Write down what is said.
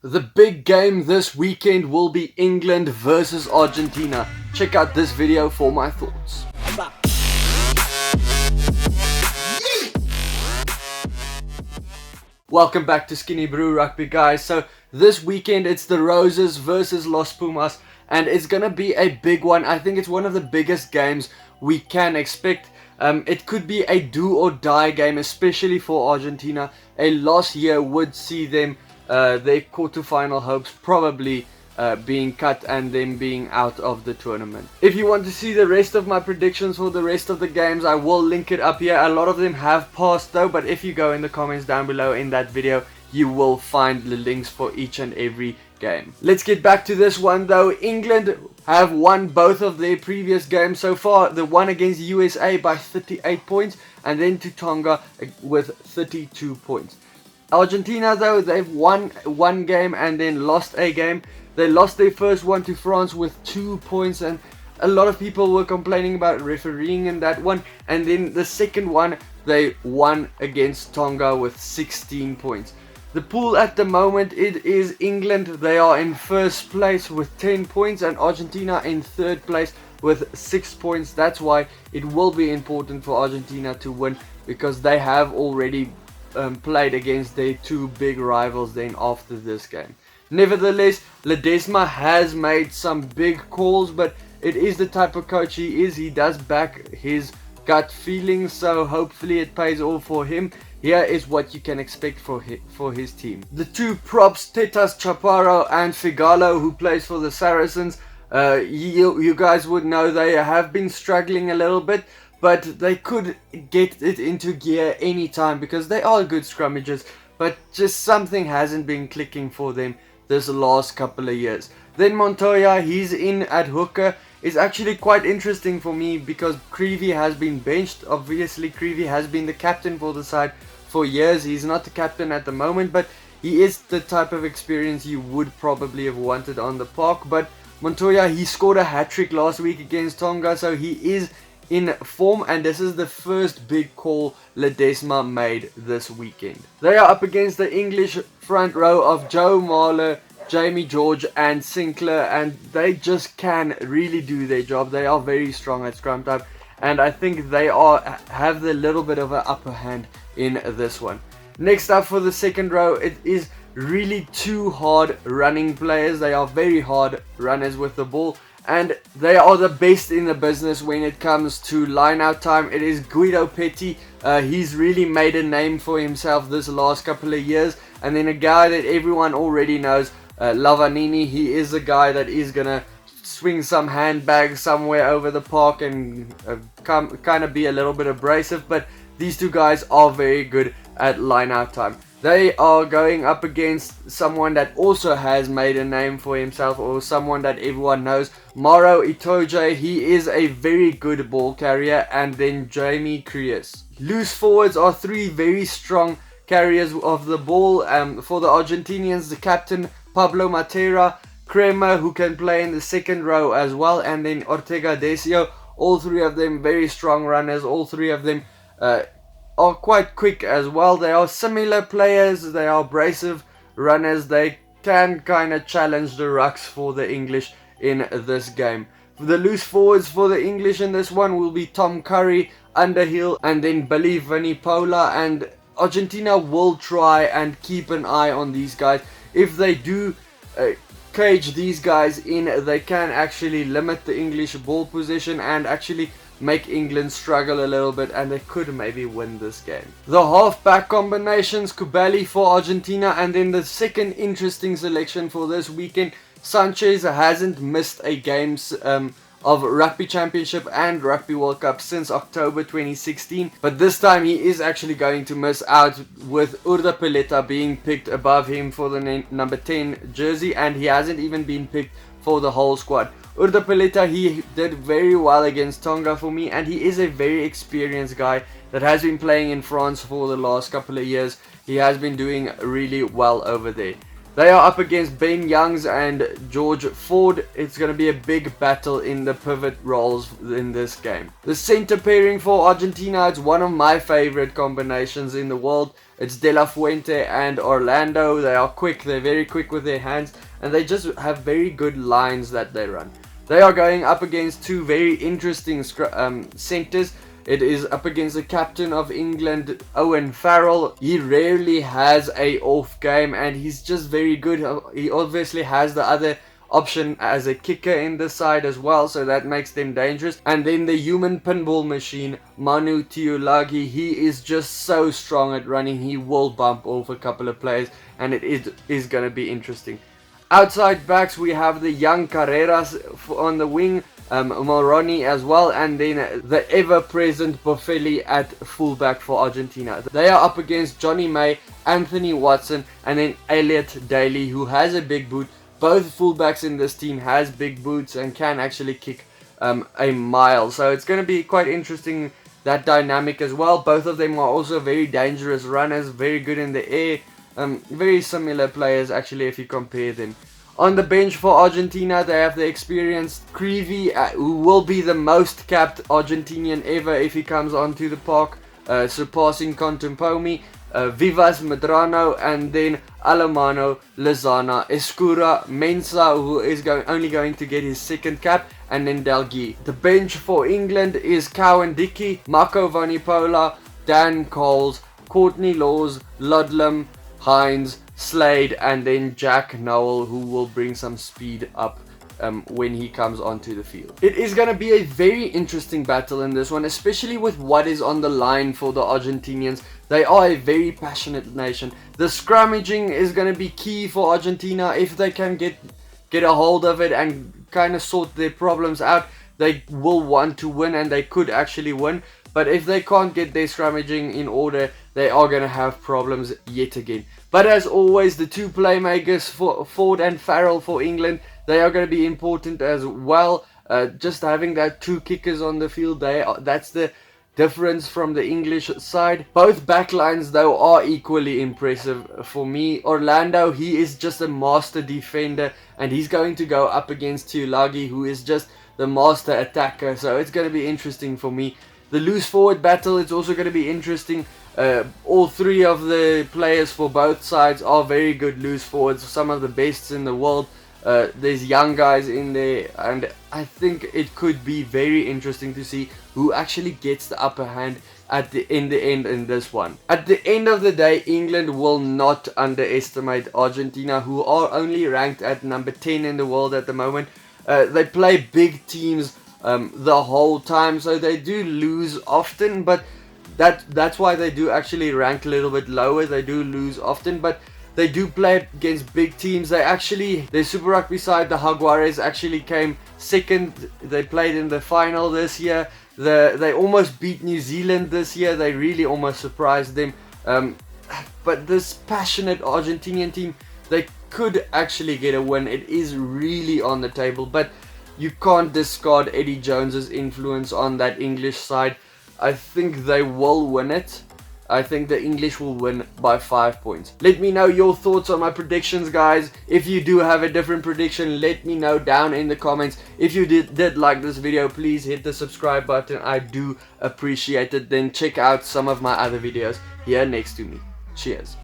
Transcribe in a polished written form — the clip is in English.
The big game this weekend will be England versus Argentina. Check out this video for my thoughts. Welcome back to SkinnyBru Rugby, guys. So this weekend it's the Roses versus Los Pumas, and it's gonna be a big one. I think it's one of the biggest games we can expect. It could be a do or die game, especially for Argentina. A loss here would see them their quarterfinal hopes probably being cut and them being out of the tournament. If you want to see the rest of my predictions for the rest of the games, I will link it up here. A lot of them have passed though, but if you go in the comments down below in that video, you will find the links for each and every game. Let's get back to this one though. England have won both of their previous games so far. The one against USA by 38 points and then to Tonga with 32 points. Argentina though, they've won one game and then lost a game. They lost their first one to France with 2 points, and a lot of people were complaining about refereeing in that one. And then the second one they won against Tonga with 16 points. The pool at the moment, it is England. They are in first place with 10 points and Argentina in third place with 6 points. That's why it will be important for Argentina to win, because they have already played against their two big rivals then after this game. Nevertheless, Ledesma has made some big calls, but it is the type of coach he is. He does back his gut feelings, so hopefully it pays off for him. Here is what you can expect for his team. The two props, Tetas Chaparro and Figalo, who plays for the Saracens, you guys would know they have been struggling a little bit, but they could get it into gear anytime because they are good scrummagers, but just something hasn't been clicking for them this last couple of years. Then Montoya, he's in at hooker, is actually quite interesting for me because Creevy has been benched. Obviously Creevy has been the captain for the side for years. He's not the captain at the moment, but he is the type of experience you would probably have wanted on the park. But Montoya, he scored a hat-trick last week against Tonga, so he is in form, and this is the first big call Ledesma made this weekend. They are up against the English front row of Joe Marler, Jamie George and Sinclair, and they just can really do their job. They are very strong at scrum time, and I think they have the little bit of an upper hand in this one. Next up for the second row, it is really two hard running players. They are very hard runners with the ball, and they are the best in the business when it comes to line out time. It is Guido Petty. He's really made a name for himself this last couple of years. And then a guy that everyone already knows, Lavanini. He is a guy that is gonna swing some handbags somewhere over the park and kind of be a little bit abrasive, but these two guys are very good at line out time. They are going up against someone that also has made a name for himself, or someone that everyone knows, Maro Itoje. He is a very good ball carrier. And then Jamie Creus. Loose forwards are three very strong carriers of the ball. For the Argentinians, the captain Pablo Matera, Kremer, who can play in the second row as well, and then Ortega Decio. All three of them very strong runners. All three of them are quite quick as well. They are similar players. They are abrasive runners. They can kind of challenge the rucks for the English in this game. The loose forwards for the English in this one will be Tom Curry, Underhill, and then Billy Vanipola. And Argentina will try and keep an eye on these guys. If they do cage these guys in, they can actually limit the English ball possession and actually make England struggle a little bit, and they could maybe win this game. The half-back combinations, Kubali for Argentina, and then the second interesting selection for this weekend, Sanchez hasn't missed a game of Rugby Championship and Rugby World Cup since October 2016, but this time he is actually going to miss out, with Urda Peleta being picked above him for the number 10 jersey, and he hasn't even been picked for the whole squad. Urda Peleta, he did very well against Tonga for me, and he is a very experienced guy that has been playing in France for the last couple of years. He has been doing really well over there. They are up against Ben Youngs and George Ford. It's going to be a big battle in the pivot roles in this game. The center pairing for Argentina, it's one of my favorite combinations in the world. It's De La Fuente and Orlando. They are quick, they're very quick with their hands, and they just have very good lines that they run. They are going up against two very interesting centers. It is up against the captain of England, Owen Farrell. He rarely has a off game and he's just very good. He obviously has the other option as a kicker in the side as well, so that makes them dangerous. And then the human pinball machine, Manu Tuilagi, he is just so strong at running. He will bump off a couple of players and it is going to be interesting. Outside backs, we have the young Carreras on the wing, Moroni as well, and then the ever-present Boffelli at fullback for Argentina. They are up against Johnny May, Anthony Watson, and then Elliot Daly, who has a big boot. Both fullbacks in this team has big boots and can actually kick a mile. So it's going to be quite interesting, that dynamic as well. Both of them are also very dangerous runners, very good in the air. Very similar players actually if you compare them. On the bench for Argentina, they have the experienced Creevy, who will be the most capped Argentinian ever if he comes onto the park, surpassing Contempomi, Vivas Medrano, and then Alemano, Lozana, Escura, Mensah, who is only going to get his second cap, and then Delgui. The bench for England is Cowan Dickey, Marco Vanipola, Dan Coles, Courtney Laws, Ludlam, Hines, Slade, and then Jack Nowell, who will bring some speed up when he comes onto the field. It is going to be a very interesting battle in this one, especially with what is on the line for the Argentinians. They are a very passionate nation. The scrummaging is going to be key for Argentina. If they can get a hold of it and kind of sort their problems out, they will want to win, and they could actually win. But if they can't get their scrummaging in order, they are going to have problems yet again. But as always, the two playmakers, for Ford and Farrell for England, they are going to be important as well. Just having that two kickers on the field, that's the difference from the English side. Both backlines though are equally impressive for me. Orlando, he is just a master defender, and he's going to go up against Tuilagi, who is just the master attacker. So it's going to be interesting for me. The loose forward battle is also going to be interesting. All three of the players for both sides are very good loose forwards, some of the best in the world. There's young guys in there, and I think it could be very interesting to see who actually gets the upper hand at the end in this one. At the end of the day, England will not underestimate Argentina, who are only ranked at number 10 in the world at the moment. They play big teams the whole time, so they do lose often, but that's why they do actually rank a little bit lower. They do lose often, but they do play against big teams. Their Super Rugby side, the Jaguares, actually came second. They played in the final this year. They almost beat New Zealand this year. They really almost surprised them. But this passionate Argentinian team, they could actually get a win. It is really on the table, but you can't discard Eddie Jones's influence on that English side. I think they will win it. I think the English will win by 5 points. Let me know your thoughts on my predictions, guys. If you do have a different prediction, let me know down in the comments. If you did like this video, please hit the subscribe button. I do appreciate it. Then check out some of my other videos here next to me. Cheers.